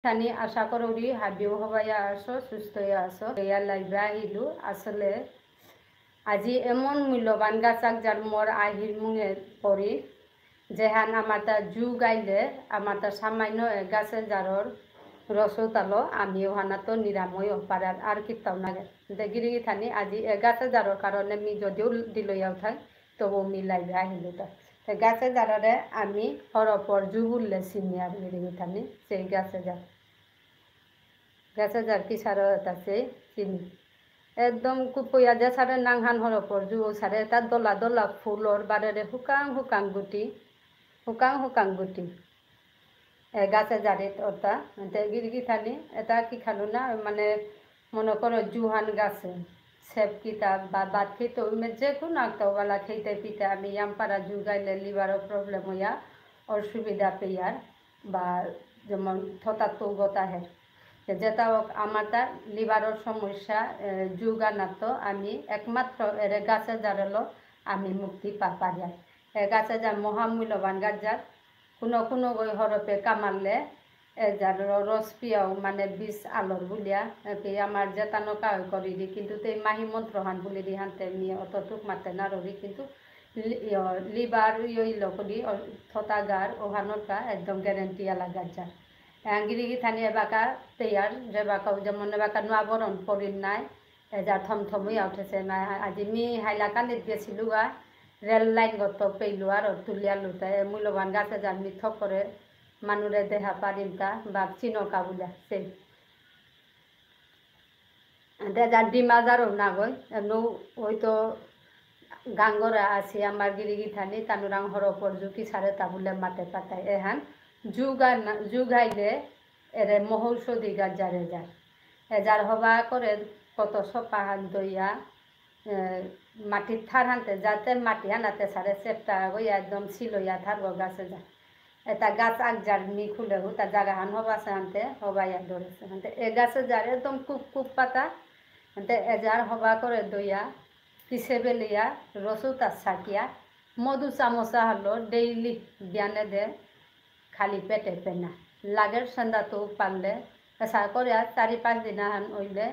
Thani আশা করি হাবিও হবাই আসো সুস্থ আসো ইয়ার লাইভে আহিলু আসলে আজি এমন মূল্যবান গাছাক যার মোর আহির মুঙে পড়ি যেহান আমার তা জু গাইলে আমার তা সামান্য গাছের জারর রসতালো আমি ওহানা তো নিরাময় পারার আর কিতাও নাগে দেগিরি থানি আজি গাছের জারর কারণে মি যদিও দিলইয়াও থাক তবু মি লাইভে আহিলু তা গাছের জাররে আমি হরপর জু বললে চিনি আর গিরিগি থানি সেই গাছের জার গাছে যার কি সার আছে চিনি একদম কুপইয়া যে সারে নাংহান হরপর জু সারে তার দলা দলা ফুলর বারেরে হুকাং গুটি গাছে জারিত ওটা গিরগি থানি এটা কি খালো না মানে মনে করো জুহান গাছে সেব কিতাব বা বাদ খেতে যে কোনো একটা ওলা খেতে পিতে আমি ইয়ামপাড়া জু গাইলে লিভারও প্রবলেম হইয়া অসুবিধা পেয়ার বা যেমন থতাত্ম গতাহের যেটা আমার তার লিভারের সমস্যা যুগানাতো আমি একমাত্র এর গাছে জারলো আমি মুক্তি পারি গাছে যার মহামূল্যবান গাছ যার কোনো হরপে কামারলে যার রস পিয়াও মানে বিষ আলোর বুলিয়া আমার যেতানো কায় করি দি কিন্তু এই মাহি মন্ত্রহান বলি দি হানতে নিয়ে অতটুক মারতে না রবি কিন্তু লিভার ইল করি থতাগার ওহানোর একদম গ্যারেন্টি আলা গাছ যার গিরিগি থানি এবাকা তৈয়ার যেবাকাও যেমন এবাকা নোয়া বরণ পরিন নাই যা থমথমই উঠেছে না আজি মি হাইলাকান্দিত গেছিলু রেল লাইন গত পেইলু আর তুলিয়া লুতে মূল্যবান গাছে যার মিথ করে মানুরে দেহা পারিমতা বা চিনকা বলে সেই যার ডিমাজারও না গই এমন হয়তো গাঙ্গরা আছে আমার গিরিগি থানি তানুরাং হরপর জুকি সারে তা বলে মাতে পাতায় এহান যুগাইলে এরে মহৌষধি গাছ যারে যার যার হবা করে কত সপাহান দইয়া মাটির থার হানতে যাতে মাটি হানাতে সারে চেপটা গইয়া একদম ছিলইয়া থারব গাছে যা এটা গাছ আগ যার নি খুলে তা জায়গা হান হবাছে হানতে হবাইয়া ধরেছে হানতে এ গাছে যার একদম কুপ পাতা হানতে এজার হবা করে দইয়া পিছে বেলিয়া রসুতা সাকিয়া মধু চামচা হলো ডেইলি জ্ঞানে দে খালি পেটে পেনা লাগের সন্ধ্যা তো পারলে এসা করে 4-5 দিন হান হইলে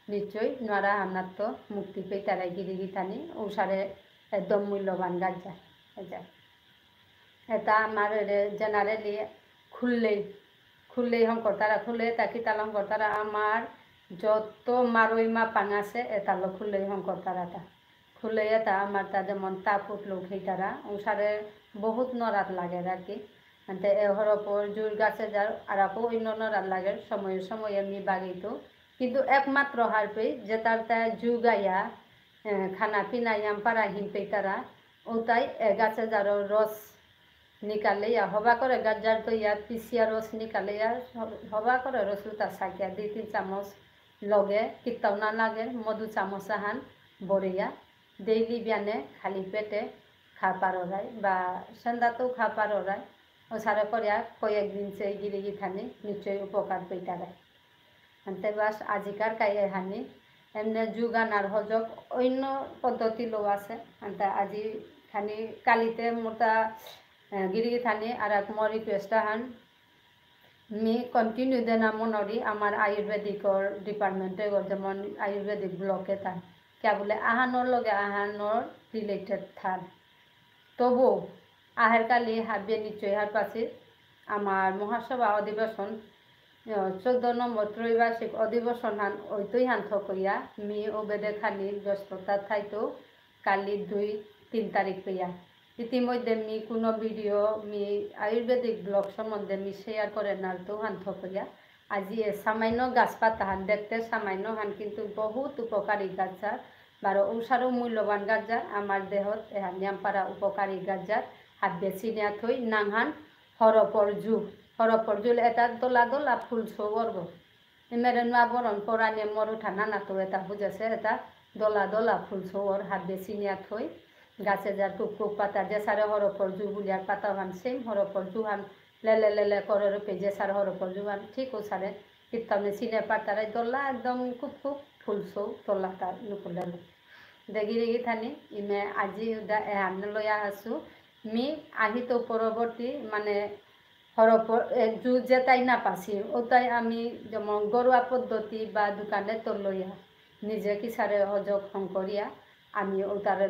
নিশ্চয়ই নোয়ারা হান্নার তো মুক্তি পেয়ে তারাই গিরিগি থানি ঔষারে একদম মূল্যবান গাছ যায় এটা আমার জেনারেলি খুললেই হংকর তারা খুলে তাকি তালা হংকর তারা আমার যত মারই মা পাঙাছে এতালো খুললেই হংকর তারাটা খুলে এটা আমার তা যেমন তা ফুটলো খেয়ে তারা ঔষারে বহুত নরাত লাগে আর কি হরপর জুর গাছে যার আর অন্য নরাত লাগে সময়ে আমি বাগিতো কিন্তু একমাত্র হার পেয়ে যে তার জুগাইয়া খানা পিনা পারা হিন পেয়ে তারা ও তাই গাছে যার রস নিকালিয়া হবা করে গাছ যার তো ইয়া পিসিয়া রস নিকালিয়া হবা করে রসুতা সাকিয়া 2-3 চামচ লগে কিতাও না লাগে মধু চামচ হান বড়িয়া ডেইলি বিয়ানে খালি পেটে খা পারায় বা সন্ধ্যাতেও খা পারায় ও সারা করিয়া কয়েকদিন সে গিরিগি থানি নিশ্চয়ই উপকার পেয়ে তারায় আনতে বাস আজিকার কাইয়ে হানি এমনি যুগানার হজক অন্য পদ্ধতি লো আছে আনতে আজি খানি কালিতে মোটা গিরিগি থানি আর এক মোর রিকোয়েস্ট হান মি কন্টিনিউ দেনা মনরি আমার আয়ুর্বেদিকর ডিপার্টমেন্টে যেমন আয়ুর্বেদিক ব্লকে থান क्या बोले आहानोर लगे आहानोर रिलेटेड थार तबु आहार काली हाबे निश्चय हार पासी आमार महासभा अधिवेशन 14 নম্বর त्रैमासिक अधिवेशन हान ओइतई हान थकइया मी ओबेदे खाली व्यस्तता थाइतो काली 2-3 तारिख पेया इतिमध्ये मी कोनो भिडिओ मी आयुर्वेदिक ब्लग सम्बन्धे मी शेयर करे ना तो हान थकइया আজি সামান্য গাছপাতা হান দেখতে সামান্য হান কিন্তু বহুত উপকারী গাছ যার বারো ঔষারও মূল্যবান গাছ যার আমার দেহত এহান নিয়ামপাড়া উপকারী গাছ যার হাত বেছি নেয়া থই নাংহান হরপর জুল এটা দোলা দোলা ফুল সৌর্গ মেরে নোয়া বরণ পরানে মর উঠা নানা তো এটা বুঝেছে এটা দোলা দোলা ফুল সৌর হাত বেছি নেয়া থই গাছে যার টুক পাতা যে সারে হরপর জু বুলিয়ার পাতা হান সেম হরপর জু হান লেলে করে রূপে যে সার হরপর জুবান ঠিক ও সারে কীর্তনে সিনে পাতারাই দোল্লা একদম খুব ফুলসৌ তোল্লাটা নুকুলে দেগি থানি ইমে আজি আনে লইয়া আছো মি আহি তো পরবর্তী মানে হরপর যেটাই না পাচ্ছি ওটাই আমি যেমন ঘরোয়া পদ্ধতি বা দোকানে তো লইয়া নিজে কিসারে হজক করিয়া আমি ওটারে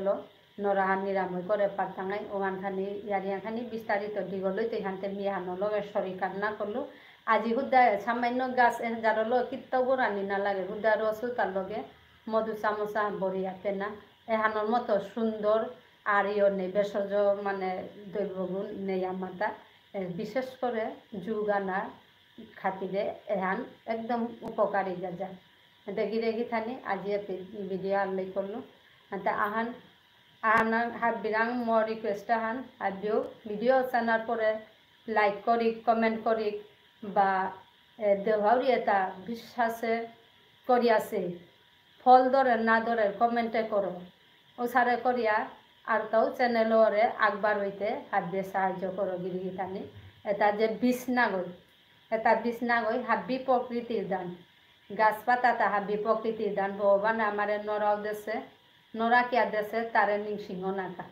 নরাহান নিরাময় করে পারতাঙাই ওখানখানি ইয়ারিয়াখানি বিস্তারিত দিগলৈ তেহানতে মিয়াহানো লগে সরি কান্না করলো আজি হুদা সামান্য গাছ যারলো কীর্তব রানি না লাগে হুদা রসু তার লগে মধু চামচা বরিয়া পেনা এহানোর মতো সুন্দর আর ইয়ে নেই ভেষজ মানে দ্রব্যগুণ নেই আমার তা বিশেষ করে যুগানার খাতিরে এহান একদম উপকারী যা দেখি রেখি থানি আজি ভিডিও আল্লাই করলো আহান আহান হাবিরাং মোর রিকোয়েস্ট আহান হাবিও ভিডিও চানার পরে লাইক করি কমেন্ট করি বা দেহাউরি এটা বিশ্বাসে করি আছে ফল ধরে না ধরে কমেন্টে করো ও সারে করিয়া আর তাও চ্যানেলরে আগবার হইতে হাত দিয়ে সাহায্য করো গিরিগিতানি এটা যে বিষ না গই এটা বিষ না গই হাবি প্রকৃতির দান গাছপাতা হাবি প্রকৃতির দান ভগবান আমারে নরাও দেশে নরা কিয়া দেশে তারে নিংসিংহ নাকা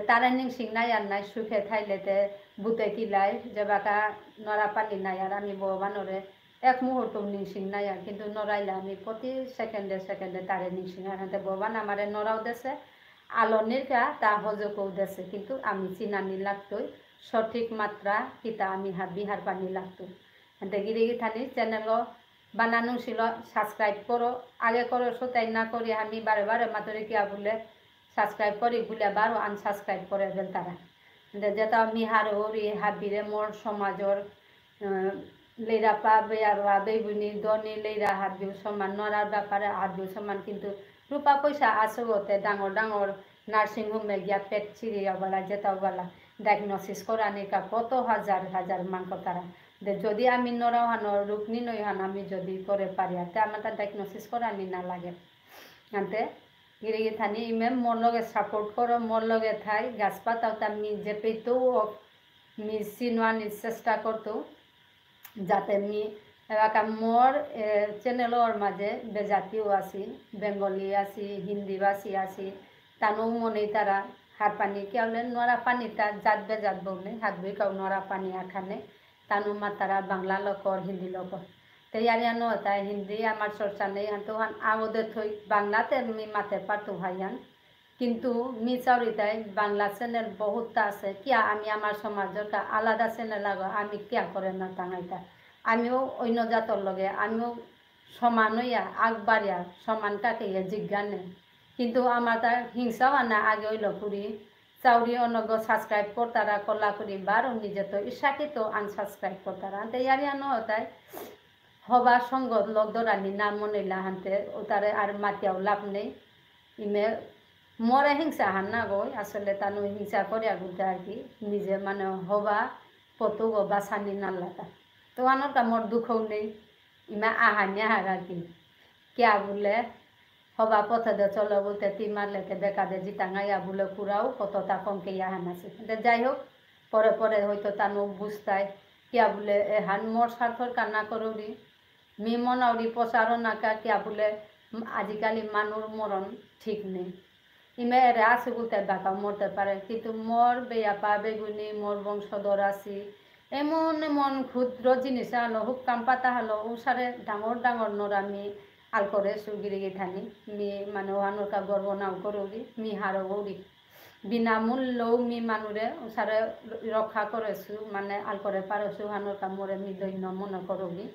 তারে নিংসিং নাই আর নাই সুখে থাইলেতে বুতে কিলাই যেবাকা নরা পানি নাই আর আমি ভগবানরে এক মুহূর্ত নিংসিং নাই আর কিন্তু নরাইলে আমি প্রতি সেকেন্ডে সেকেন্ডে তারে নিংসিং আর ভগবান আমারে নরাও দেশে আলোনির কা তা হজকও দেশে কিন্তু আমি চিনানি লাগতোই সঠিক মাত্রা কিতা আমি বিহার পানি লাগতো গিরি থানি চ্যানেল বানানো ছিল সাবস্ক্রাইব করো আগে করো তাই না করি আমি বারে বারে মাতরে কিয়া বলে সাবস্ক্রাইব করি বলে বারো আনসাবস্ক্রাইব করে ফেল তারা যেটা মিহার হরি হাবিরে মোর সমাজর লেরাপা বেয়ারোয়া বেগুনি দনি লেরা হাবিও সমান নরার ব্যাপারে হাবিও সমান কিন্তু রূপা পয়সা আসতে ডাঙর ডাঙর নার্সিং হোমে গিয়া পেট চিরিয়াওয়ালা যেতাওয়ালা ডায়াগনোসিস করানি কা কত হাজার হাজার মাংস তারা যদি আমি নরাহানো রুকনি নইহান আমি যদি করে পারি তে আমার তার ডায়াগনোসিস করানি না লাগে আনতে গিরে থানি ইমে মোর লগে সাপোর্ট করো মোর লগে থাই গাছপাতাও তা মি যে পেতেও মি চিনোয়ানির চেষ্টা করতো যাতে মি এলাকা মোর চ্যানেলর মাঝে বেজাতিও আছি বেঙ্গলি আছি হিন্দিভাষী আছি তানো মনে তারা হাত পানি কেউলে নরা পানি তার জাত বেজাত বলে হাত বই কাউ নরা পানি আখানে তানো মা তারা বাংলা লোকর হিন্দি লোকর তো ইয়ারিয়ানো তাই হিন্দি আমার চর্চা নেই তো আগদের থই বাংলাতে আমি মাতে পারতো ভাইয়ান কিন্তু মি চাউরিতাই বাংলা চ্যানেল বহুতটা আছে কিয়া আমি আমার সমাজের আলাদা চ্যানেল আগো আমি কিয়া করে না টাঙাইতা আমিও অন্য জাতর লগে আমিও সমান হইয়া আগবাড়িয়া সমান কাকে জিজ্ঞানে কিন্তু আমার তার হিংসাও আনা আগে হইল করি চাউরি অনগ সাবস্ক্রাইব করতারা কলা করি বারো নিজে তো ইচ্ছাকৃত আনসাবস্ক্রাইব করতারা আনতে ইয়ারিয়ানো তাই হবা সঙ্গত লগ দরানি না মনেলা হানতে ওটারে আর মাতিয়াও লাভ নেই ইমে মরে হিংসা হান না গই আসলে তানো হিংসা করে আগুতে আর কি নিজে মানে হবা পতু বাসানি নাল্লাটা তো আনটা মোর দুঃখও নেই ইমা আহানি আহার আর কি কিয়া বলে হবা পথে দে চলো বলতে তি মারলেতে বেকা দে জিতাঙাইয়া বলে পুরাও কতটা কমকে ইয়াহান আছে যাই হোক পরে পরে হয়তো তানো বুঝতাই কিয়া বলে এহান মোর স্বার্থর কান্না করুরি মি মনাউরি প্রচারণাকা কিয়া বলে আজিকালি মানুষ মরণ ঠিক নেই ইমে এরে আছে বলতে বাঁকাও মরতে পারে কিন্তু মোর বেয়াপা বেগুনি মোর বংশধর আছি এমন এমন ক্ষুদ্র জিনিস হলো হুক্কাম পাতা হলো ওসারে ডাঙর ডাঙর নরামি আল করে সুগিরি থানি মি মানে ওহানোর গর্ব নাও করুরি মি হারো উড়ি বিনামূল্যও মি মানুরে ওসারে রক্ষা করেছু মানে আল করে পারছু হানোর মোরে মি দৈন্য মনে করুরি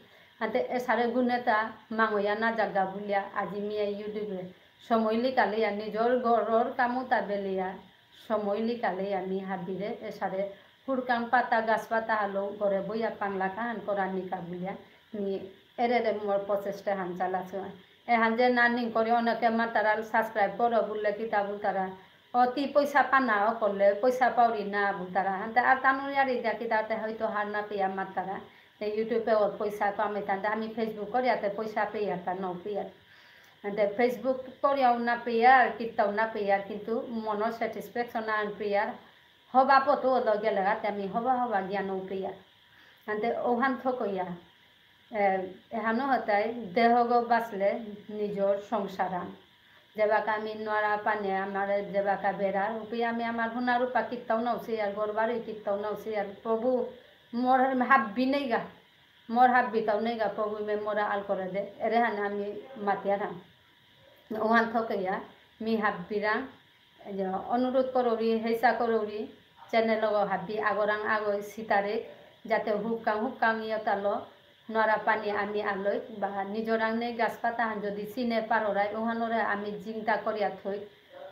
হাতে এসারে গুণেতা মাঙয়া না জাগা বুলিয়া আজি মিয়া ইউটিউবে সময় লিকালে নিজর ঘরের কামতা বেলিয়া সময় লিকালে আমি হাবিরে এসারে হুড়কাম পাতা গাছ পাতা হলো ঘরে বইয়া পাংলা কাহান করা নিকা বুলিয়া নি এরে মোর প্রচেষ্টা হান চালাছো এহান যে নানি করে অনেকে মা তারা সাবস্ক্রাইব করো বললে কিতাব তারা অতি পয়সা পানা করলে পয়সা পাউরি না বল তারা হানতে আর তানুয়ারি দিয়া কিতাতে হয়তো হার না পেয়া মার তারা ইউটিউবে পয়সা কামে তাতে আমি ফেসবুক করিয়াতে পয়সা পেয়া তা ন পেয়া ফেসবুক করিয়াও না পেয়ার কিতাও না পেয়ার কিন্তু মনের স্যাটিসফ্যাকশন আন পেয়ার হবা পতো লগে লাগাতে আমি হবা হবা জ্ঞানও পেয়ার আনতে ওহান থকইয়া এহানো হতাই দেহগ বাঁচলে নিজর সংসারান যেবাকা আমি নড়া পানে আমার যেবাকা বেড়া উপে আমি আমার সোনা রূপা কীর্তাও নাওছি আর গরবারই কীর্তাও নাওছি আর প্রভু मोर हाब्बी नहीं गा मोर हाब्बी ताव नहीं गा प्रभु में मोरा आल करे दे एरे हान आमी मातिया थां ওহান থকইয়া মি হাব্বিরাং অনুরোধ করবি হেসা করবি চ্যানেল হাব্বি আগরাং আগই সিতারেক যাতে হুকাং ইয়তালো নরা পানি আমি আলই বা নিজরাং নেই গাছপাতাহান যদি চিনে পাররাই ওহানরে আমি জিংতা করিয়া থই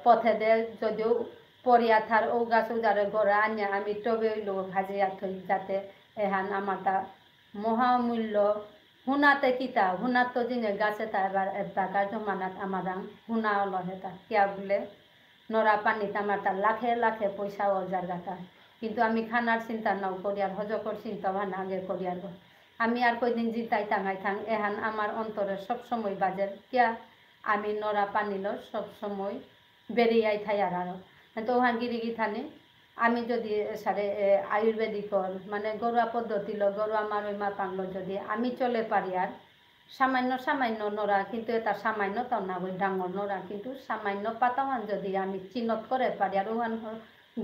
পথে দে যদিও পরিয়া থার ও গাছ উজারে গড়া আনিয়া আমি টবে ভাজিয়া থই যাতে এহান আমার তা মহামূল্য হুনাতে কিতা হুনাত তো জিঙে গাছে তা এবার বাগার জমানাত আমারাং হুনা অলহেতা কিয়া বলে নরা পানিত আমার তার লাখে লাখে পয়সা অজার গাতা কিন্তু আমি খানার চিন্তা নাও করিয়ার হজকর চিন্তা ভানা আগে করিয়ার আমি আর কয়দিন জিতাই টাঙাই থাং এহান আমার অন্তরে সবসময় বাজের কিয়া আমি নরা পানিল সবসময় বেরিয়াই থাই আর তো ওহান গিরিগি থানে আমি যদি সারে আয়ুর্বেদিকর মানে ঘরোয়া পদ্ধতি ঘরোয়া মারইমা পাংলো যদি আমি চলে পারি আর সামান্য নরা কিন্তু এটা সামান্য তাও না ওই ডাঙর নরা কিন্তু সামান্য পাতাওয়ান যদি আমি চিনত করে পারি আর ওহান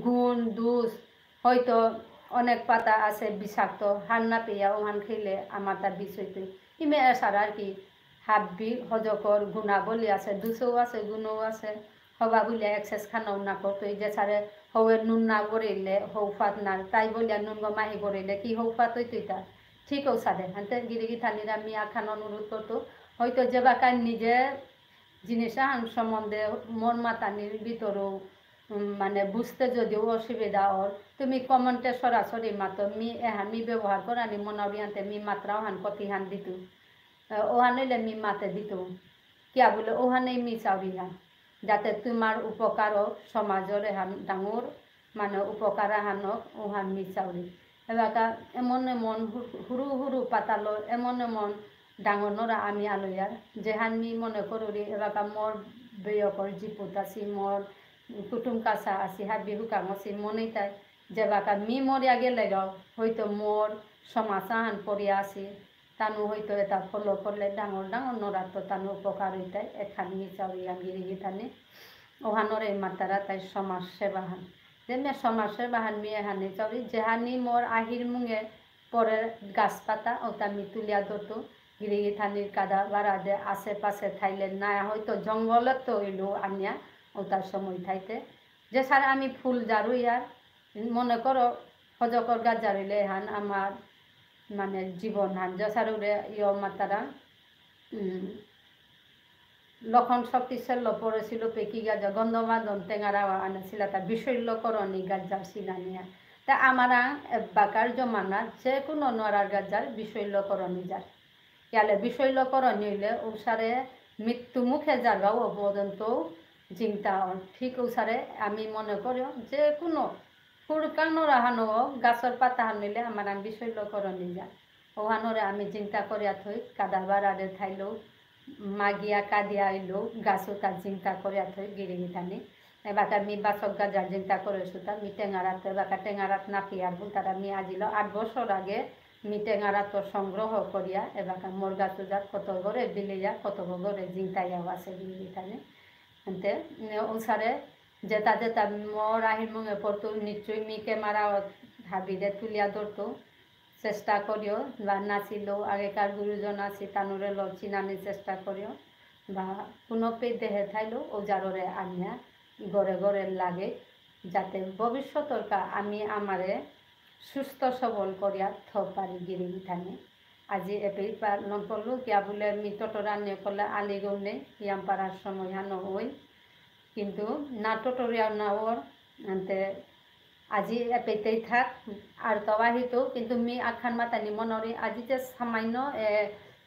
গুণ দুষ হয়তো অনেক পাতা আছে বিষাক্ত হার না পেয়া ওহান খেলে আমার তার বিষ হইতে ইমে সার আর কি হাব্বি হজকর গুণাবলী আছে দুষও আছে গুণও আছে হবা বলে এক্সেস খানাও না করতো এই যে সারে হৌয়ে নুন না বরিলে হৌফাত না তাই বলিয়া নুন মাহি বরিলে কি হৌফাত হইতো তা ঠিকও সারে হাতে গিরিগি থানিরা মিয়া খান অনুরোধ করতো হয়তো যে বাকার নিজে জিনিস সম্বন্ধে মন মাতানির ভিতরেও মানে বুঝতে যদিও অসুবিধা ওর তুমি কমেন্টে সরাসরি মাতো মি এহান মি ব্যবহার করানি মনাউরি আনতে মি মাত্রা ওহান কতি হান দিত ওহান হইলে মি মাতে দিত কিয়া বলে ওহানেই মি চাউরি হান যাতে তোমার উপকার সমাজের এহান ডাঙর মানে উপকার হানক ওহান মি চাউরি এবার এমন হুরু হুরু পাতালো এমন ডাঙর নরা আমি আলয়ার যেহান মি মনে করি এবার মোর বেয়কর জিপুত আছি মোর কুটুম কাছা আছি হাবি হুকাম আছি মনেই তাই যে বাকা মি মরিয়া গেলে হয়তো মোর সমাচান পড়িয়া আছি তানু হয়তো এটা ফলো করলে ডাঙর ডাঙর নরা তো তানু উপকার হইতাই এখান মি চাউরিয়ান গিরিগি থানে ওহানরে মাতারা তাই সমাজ সেবাহান যেমনি সমাজ সেবাহান মি এহানি চাউরি যেহানি মোর আহির মুঙে পরে গাছপাতা ওটা মি তুলিয়া ধরতো গিরিগি থানির কাদা বাড়া দে আশেপাশে থাইলে না হয়তো জঙ্গলত তো হইলো আনিয়া ওটার সময় থাইতে যে সারা আমি ফুল জারুই আর মনে করো হজকর গাছ জারুইলে হান আমার মানে জীবন হান যে সারুরে ইয় মাতারা লক্ষণ শক্তি সেল্ল পড়েছিল পেকি গাছ গন্ধমাদন টেঙারা আনেছিল তা বিষৈল্যকরণী গাছ যার সিনানিয়া তা আমারা বাকার জমানা যে কোনো নরার গাছ যার বিষৈল্যকরণী যার ইয়ালে বিষৈল্যকরণী হইলে ওসারে মৃত্যু মুখে জাগাও পর্যন্ত জিংতা ঠিক ওসারে আমি মনে করি যে কোনো ফুরকাং নরা হানো গাছের পাতা হান নিলে আমার আমি বিষৈল্যকরণী যায় ওহানরে আমি চিন্তা করিয়া থই কাদা বাড়ারে থাইলো মাগিয়া কাদিয়া আইলো গাছও তার চিন্তা করিয়া থই গিরিগি টানি এবার মি বাছক গাজার চিন্তা করেছো তার মি টেঙারাত এবার টেঙারাত না পিয়ার বল তারা মি আজিল 8 বছর আগে মি টেঙারাত সংগ্রহ করিয়া এবার মোর গাছও যাত কত ঘরে বিলিয়া কত ঘরে চিন্তাইয়াও আছে গিরিগি টানি এতে ওসারে যেটা যেটা মোর আহির মঙে পড়তো নিশ্চয়ই মি ক্যামেরা হাবিরে তুলিয়া ধরতো চেষ্টা করিও বা নাচিল আগেকার গুরুজন আছে তানুরে চিনানির চেষ্টা করিও বা কোনো পে দেহে থাইলো ওজাররে আনিয়া ঘরে ঘরে লাগে যাতে ভবিষ্যতর আমি আমারে সুস্থ সবল করিয়া থ পারি গিরিগি থানে আজি এপি পালন করলো কিয়া বলে মি টটরা নিয়ে করলে আলিগৌ নেই ইয়াম পাড়ার সময় হানো ওই কিন্তু না টটরিয়া না ওর আনতে আজি এপেতেই থাক আর তবাহিত কিন্তু মি আখান মাতানি মনরি আজি যে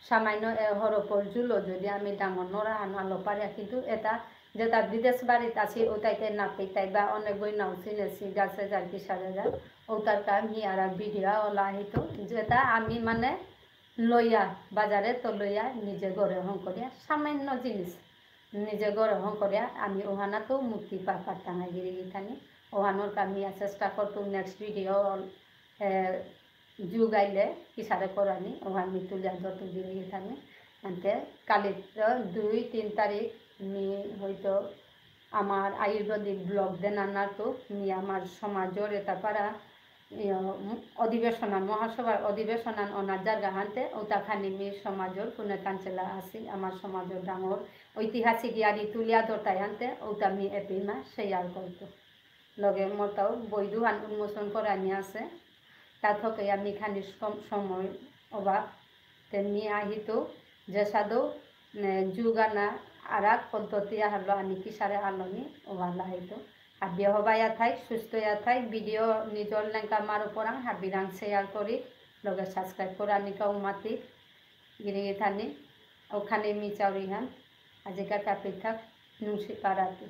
সামান্য হরপর জুলো যদি আমি ডাঙর নরা আনালো পারিয়া কিন্তু এটা যেটা বিদেশ বাড়িতে আছি ওটাইতে না পেতাই বা অনেক বই নাও চিনেছি গাছে যার কি সারে যায় ওটার কাম হি আর ভিডিও ওলা আহিত যেটা আমি মানে লইয়া বাজারে তো লইয়া নিজে ঘরে হং করিয়া সামান্য জিনিস নিজে ঘরে হং করিয়া আমি ওহানাতেও মুক্তি পারতাম গিরিগি থানি ওহানোর আমি চেষ্টা করতো নেক্সট ভিডিও যুগ আইলে কিসারে করানি ওহান মি তুলিয়া যত গিরিগি থানি এতে কালি 2-3 তারিখ মি হয়তো আমার আয়ুর্বেদিক ব্লগ দেন আনার তো মি আমার সমাজের এটা পারা অধিবেশনান মহাসভার অধিবেশনান অনার জায়গা হানতে ওটাখানি মি সমাজের কোনো কাঞ্চেলা আসি আমার সমাজের ডাঙর ঐতিহাসিক ইয়ারি তুলিয়া ধরতাই আনতে ওটা মি এপিমা শেয়ার করতো লগে মতাও বই দুহান উন্মোচন করানি আছে তা থেকে আমি খানি সময় অভাব তেমনি আহিত যে সাদু যুগানা আরাক পদ্ধতি হারলো আনি কি সারে আলোনি ওভালা হইতো হাবিয়া হবাইয়া থাই সুস্থ থাই ভিডিও নিজর লেঙ্কা মার উপর হাবিরাং শেয়ার করি লগে সাবস্ক্রাইব করে আমি কাউ মাতি গিরি থানি ওখানে মি চাউরি হান আজিকার কাপির থাক নুসি পাড়াতে